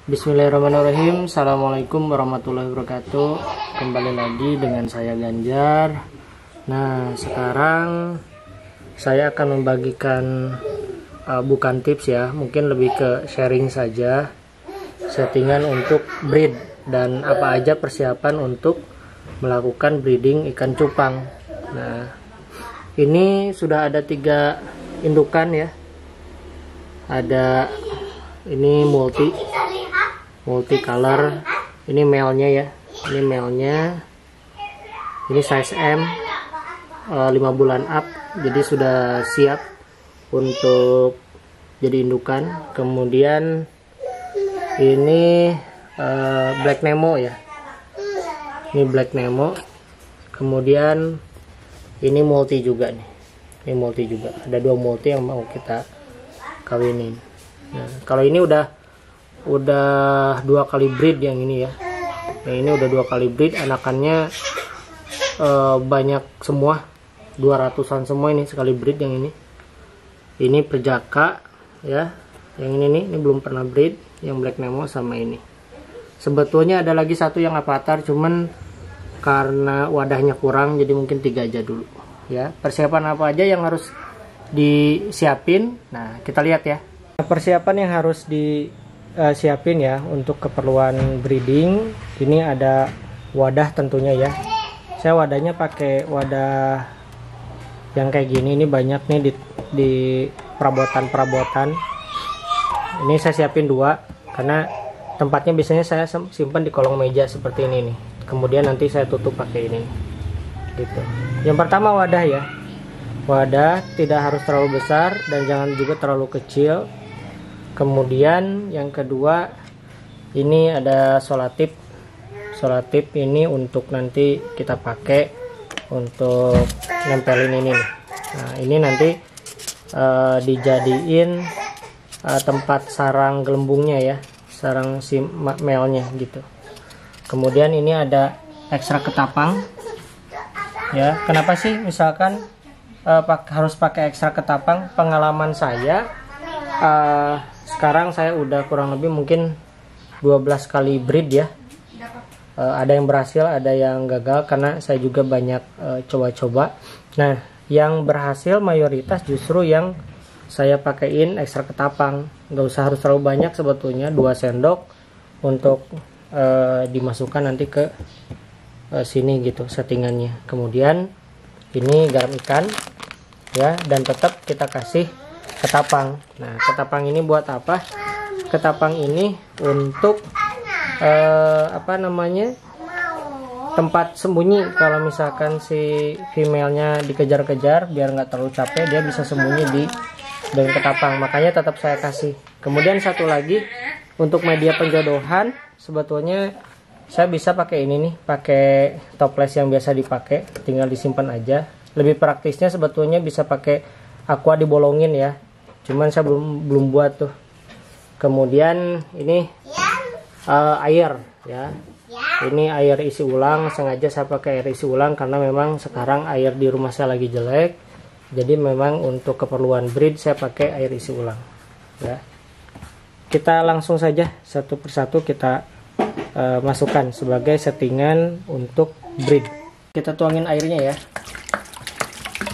Bismillahirrahmanirrahim. Assalamualaikum warahmatullahi wabarakatuh. Kembali lagi dengan saya Ganjar. Nah, sekarang saya akan membagikan bukan tips ya, mungkin lebih ke sharing saja settingan untuk breed dan apa aja persiapan untuk melakukan breeding ikan cupang. Nah, ini sudah ada 3 indukan ya. Ada ini multicolor, ini male-nya ya, ini male-nya, ini size M, 5 bulan up, jadi sudah siap untuk jadi indukan. Kemudian ini Black Nemo ya, ini Black Nemo. Kemudian ini multi juga nih, ini multi juga, ada 2 multi yang mau kita kawinin. Nah, kalau ini udah 2 kali breed yang ini ya. Nah, ini udah 2 kali breed, anakannya banyak semua, 200-an semua ini sekali breed yang ini. Ini perjaka ya. Yang ini belum pernah breed, yang Black Nemo sama ini. Sebetulnya ada lagi satu yang avatar, cuman karena wadahnya kurang jadi mungkin 3 aja dulu ya. Persiapan apa aja yang harus disiapin? Nah, kita lihat ya. Persiapan yang harus disiapin ya untuk keperluan breeding. Ini ada wadah tentunya ya. Saya wadahnya pakai wadah yang kayak gini. Ini banyak nih di perabotan. Ini saya siapin 2 karena tempatnya biasanya saya simpan di kolong meja seperti ini nih. Kemudian nanti saya tutup pakai ini gitu. Yang pertama wadah ya. Wadah tidak harus terlalu besar dan jangan juga terlalu kecil. Kemudian yang kedua, ini ada solatip. Solatip ini untuk nanti kita pakai untuk nempelin ini nih. Nah, ini nanti dijadiin tempat sarang gelembungnya ya, sarang si male-nya gitu. Kemudian ini ada ekstra ketapang ya. Kenapa sih misalkan harus pakai ekstra ketapang? Pengalaman saya sekarang saya udah kurang lebih mungkin 12 kali breed ya. Ada yang berhasil, ada yang gagal karena saya juga banyak coba-coba. Nah, yang berhasil mayoritas justru yang saya pakaiin ekstra ketapang. Nggak usah harus terlalu banyak sebetulnya, 2 sendok untuk dimasukkan nanti ke sini gitu settingannya. Kemudian ini garam ikan ya, dan tetap kita kasih ketapang. Nah, ketapang ini buat apa? Ketapang ini untuk tempat sembunyi. Kalau misalkan si female-nya dikejar-kejar, biar nggak terlalu capek, dia bisa sembunyi di daun ketapang. Makanya tetap saya kasih. Kemudian satu lagi untuk media penjodohan, sebetulnya saya bisa pakai ini nih, pakai toples yang biasa dipakai, tinggal disimpan aja. Lebih praktisnya sebetulnya bisa pakai aqua dibolongin ya. Cuman saya belum buat tuh. Kemudian ini air ya. Ini air isi ulang, sengaja saya pakai air isi ulang karena memang sekarang air di rumah saya lagi jelek. Jadi memang untuk keperluan breed saya pakai air isi ulang ya. Kita langsung saja satu persatu kita masukkan sebagai settingan untuk breed. Kita tuangin airnya ya.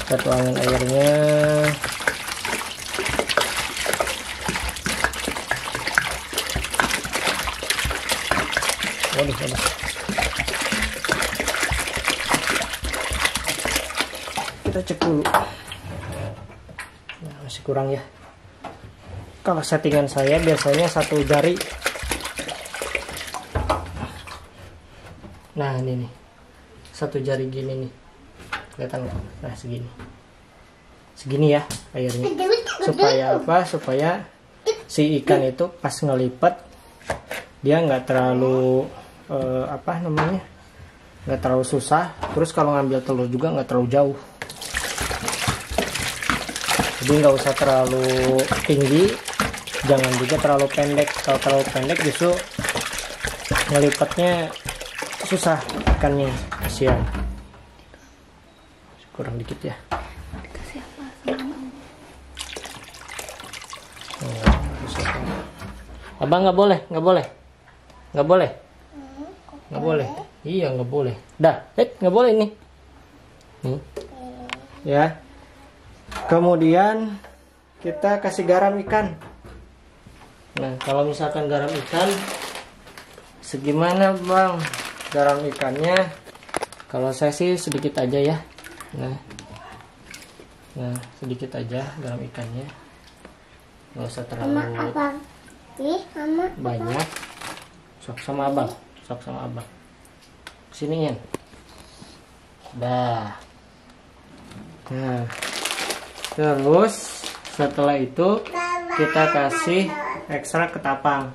Kita tuangin airnya. Waduh. Kita cek dulu. Nah, masih kurang ya. Kalau settingan saya biasanya 1 jari. Nah, ini nih. 1 jari gini nih. Kelihatan nggak? Nah, segini ya airnya. Supaya apa? Supaya si ikan itu pas ngelipat dia nggak terlalu nggak terlalu susah. Terus kalau ngambil telur juga nggak terlalu jauh. Jadi nggak usah terlalu tinggi, jangan juga terlalu pendek. Kalau terlalu pendek justru ngelipatnya susah ikannya, kasihan. Kurang dikit ya. Abang nggak boleh. Nggak boleh? Nggak boleh. Iya, nggak boleh. Dah, nggak boleh nih. Nih. Ya. Kemudian kita kasih garam ikan. Nah, kalau misalkan garam ikan, segimana bang garam ikannya? Kalau saya sih sedikit aja ya. Nah, sedikit aja garam ikannya. Nggak usah terlalu banyak. Sok sama abang. Siniin. Dah. Nah, terus setelah itu kita kasih ekstrak ketapang.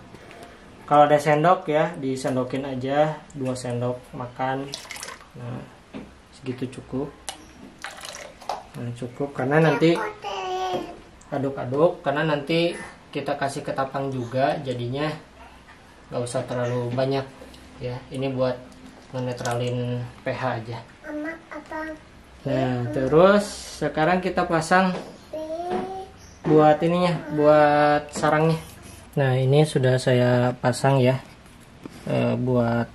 Kalau ada sendok ya, disendokin aja 2 sendok makan. Nah, segitu cukup. Nah, cukup karena nanti aduk-aduk, karena nanti kita kasih ketapang juga, jadinya nggak usah terlalu banyak ya. Ini buat menetralin pH aja. Nah, terus sekarang kita pasang buat ininya, buat sarangnya. Nah, ini sudah saya pasang ya, buat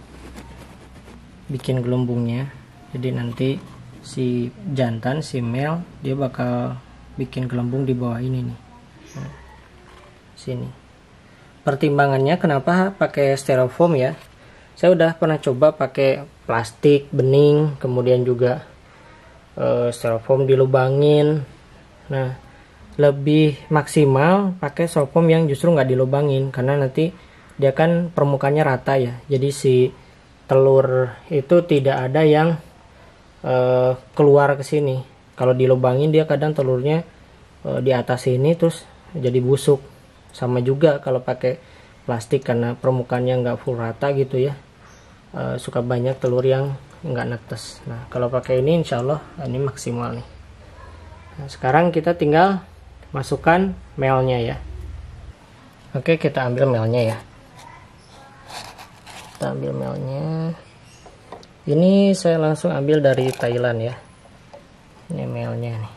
bikin gelembungnya. Jadi nanti si jantan, si male, dia bakal bikin gelembung di bawah ini nih. Nah, sini. Pertimbangannya kenapa pakai styrofoam ya? Saya udah pernah coba pakai plastik bening, kemudian juga styrofoam dilubangin. Nah, lebih maksimal pakai styrofoam yang justru nggak dilubangin, karena nanti dia kan permukaannya rata ya. Jadi si telur itu tidak ada yang keluar ke sini. Kalau dilubangin dia kadang telurnya di atas sini terus jadi busuk. Sama juga kalau pakai plastik, karena permukaannya nggak full rata gitu ya, suka banyak telur yang nggak netes. Nah, kalau pakai ini insya Allah ini maksimal nih. Nah, sekarang kita tinggal masukkan melnya ya. Oke, kita ambil melnya ya. Kita ambil melnya. Ini saya langsung ambil dari Thailand ya. Ini melnya nih.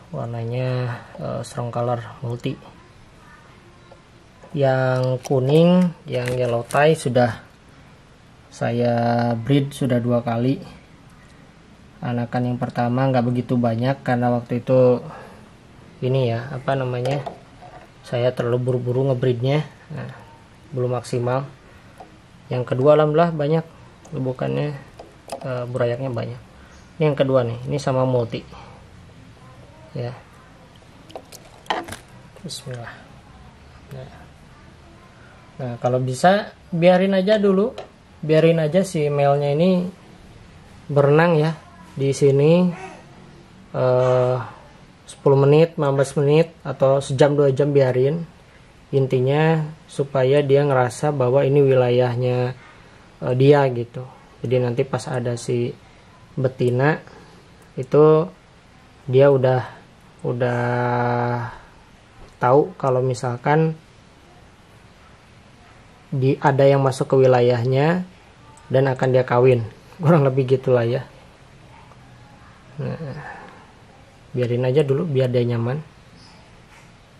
Warnanya strong color multi. Yang kuning, yang yellow Thai sudah saya breed sudah 2 kali. Anakan yang pertama nggak begitu banyak karena waktu itu ini ya, apa namanya, saya terlalu buru-buru ngebreednya. Nah, belum maksimal. Yang kedua alhamdulillah banyak, bukannya burayaknya banyak. Ini yang kedua nih, ini sama multi ya. Bismillah. Nah, kalau bisa biarin aja dulu, biarin aja si male-nya ini berenang ya di sini 10 menit, 15 menit atau sejam 2 jam, biarin. Intinya supaya dia ngerasa bahwa ini wilayahnya dia gitu. Jadi nanti pas ada si betina itu dia udah tahu kalau misalkan ada yang masuk ke wilayahnya dan akan dia kawin, kurang lebih gitulah ya. Nah, biarin aja dulu biar dia nyaman.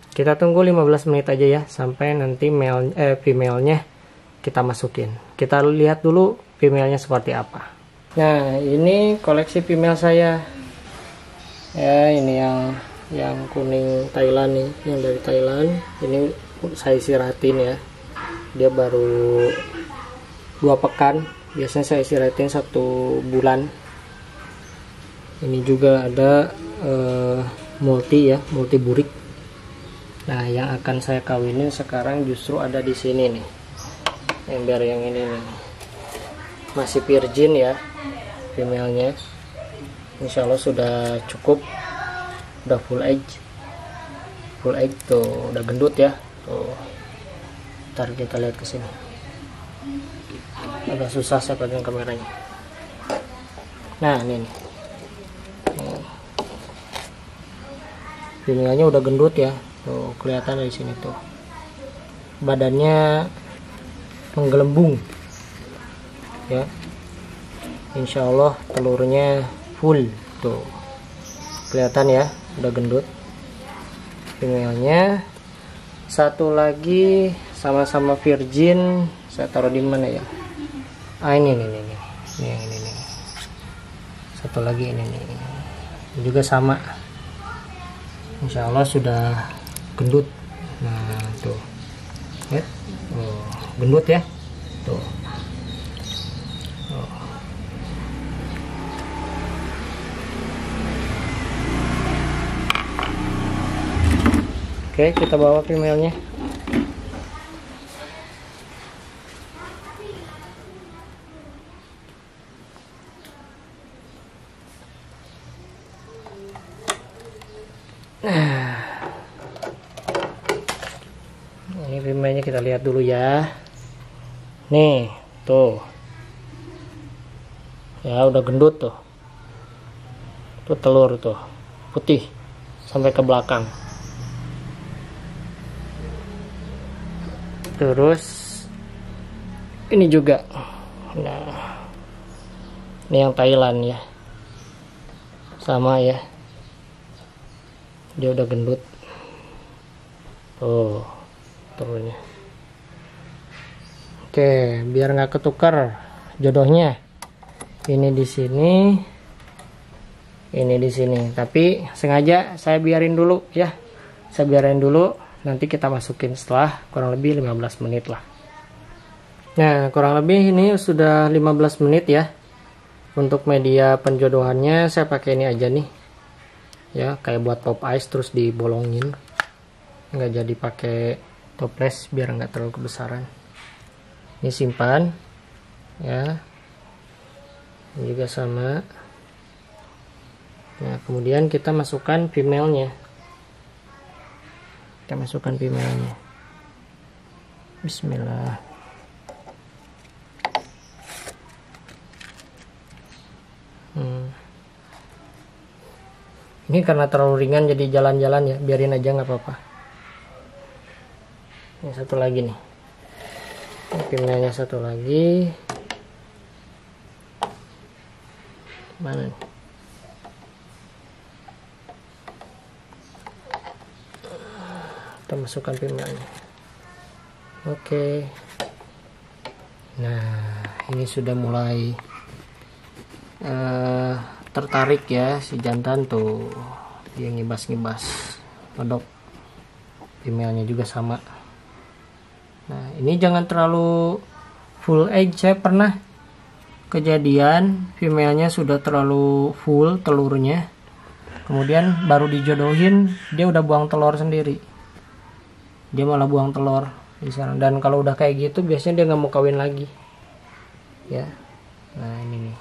Kita tunggu 15 menit aja ya, sampai nanti female-nya kita masukin. Kita lihat dulu female-nya seperti apa. Nah, ini koleksi female saya ya. Ini yang kuning Thailand nih, yang dari Thailand. Ini saya istirahatin ya, dia baru 2 pekan. Biasanya saya istirahatin 1 bulan. Ini juga ada multi ya, multi burik. Nah, yang akan saya kawinin sekarang justru ada di sini nih. Ember yang ini nih, masih virgin ya female-nya. Insya Allah sudah cukup, udah full egg tuh, udah gendut ya tuh. Ntar kita lihat ke sini, agak susah saya pegang kameranya. Nah, ini nih. Female-nya udah gendut ya tuh, kelihatan dari sini tuh, badannya menggelembung ya. Insya Allah telurnya full tuh, kelihatan ya, udah gendut female-nya. Satu lagi sama-sama virgin, saya taruh di mana ya? Ini yang ini nih. Satu lagi ini nih, ini juga sama. Insya Allah sudah gendut. Nah tuh, lihat, oh, gendut ya, tuh. Oh. Oke, kita bawa female-nya. Ini female-nya kita lihat dulu ya. Nih, tuh. Ya, udah gendut tuh. Tuh telur tuh, putih sampai ke belakang. Terus ini juga. Nah, ini yang Thailand ya. Sama ya. Dia udah gendut. Tuh, telurnya. Oke, biar nggak ketukar jodohnya. Ini di sini. Ini di sini. Tapi sengaja saya biarin dulu ya. Saya biarin dulu. Nanti kita masukin setelah kurang lebih 15 menit lah. Nah, kurang lebih ini sudah 15 menit ya. Untuk media penjodohannya saya pakai ini aja nih. Ya, kayak buat pop ice terus dibolongin. Nggak jadi pakai toples biar nggak terlalu kebesaran. Ini simpan. Ya. Ini juga sama. Nah, kemudian kita masukkan female-nya. Kita masukkan female-nya. Bismillah. Ini karena terlalu ringan jadi jalan-jalan ya, biarin aja nggak apa-apa. Ini satu lagi nih. Female-nya satu lagi. Mana nih? Kita masukkan female-nya. Oke. Nah, ini sudah mulai tertarik ya si jantan tuh. Dia ngibas-ngibas kodok. Female-nya juga sama. Nah, ini jangan terlalu full egg. Saya pernah kejadian female-nya sudah terlalu full telurnya. Kemudian baru dijodohin, dia udah buang telur sendiri. Dia malah buang telur di sana. Dan kalau udah kayak gitu biasanya dia nggak mau kawin lagi ya. Nah ini nih.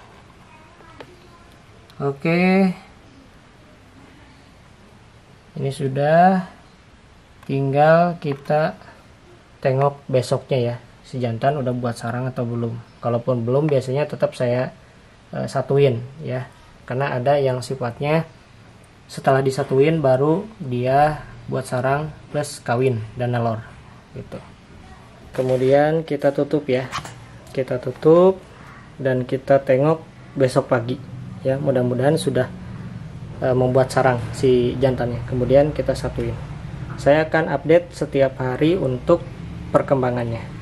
Oke, ini sudah, tinggal kita tengok besoknya ya, si jantan udah buat sarang atau belum. Kalaupun belum biasanya tetap saya satuin ya, karena ada yang sifatnya setelah disatuin baru dia buat sarang plus kawin dan nelor gitu. Kemudian kita tutup ya, kita tutup dan kita tengok besok pagi ya, mudah-mudahan sudah membuat sarang si jantannya. Kemudian kita satuin. Saya akan update setiap hari untuk perkembangannya.